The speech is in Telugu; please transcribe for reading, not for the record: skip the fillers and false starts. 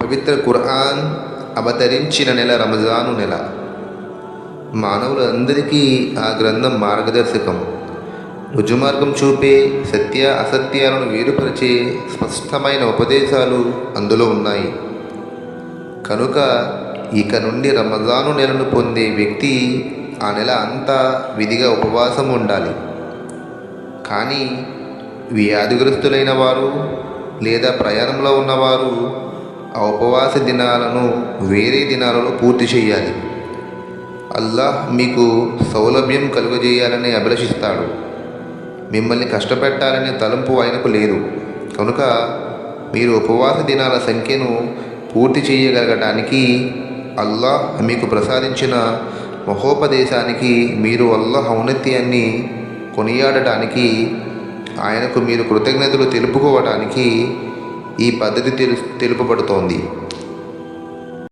పవిత్ర ఖురాన్ అవతరించిన నెల రంజాను నెల. మానవులందరికీ ఆ గ్రంథం మార్గదర్శకం. రుజుమార్గం చూపే, సత్య అసత్యాలను వేరుపరిచే స్పష్టమైన ఉపదేశాలు అందులో ఉన్నాయి. కనుక ఇక నుండి రంజాను నెలను పొందే వ్యక్తి ఆ నెల అంతా విధిగా ఉపవాసం ఉండాలి. కానీ వ్యాధిగ్రస్తులైన వారు లేదా ప్రయాణంలో ఉన్నవారు ఆ ఉపవాస దినాలను వేరే దినాలలో పూర్తి చేయాలి. అల్లాహ్ మీకు సౌలభ్యం కలుగజేయాలని అభిలషిస్తాడు. మిమ్మల్ని కష్టపెట్టాలనే తలంపు ఆయనకు లేదు. కనుక మీరు ఉపవాస దినాల సంఖ్యను పూర్తి చేయగలగటానికి, అల్లాహ్ మీకు ప్రసాదించిన మహోపదేశానికి, మీరు అల్లాహ్ ఔన్నత్యాన్ని కొనియాడటానికి, ఆయనకు మీరు కృతజ్ఞతలు తెలుపుకోవడానికి ఈ పద్ధతి తెలుపబడుతోంది.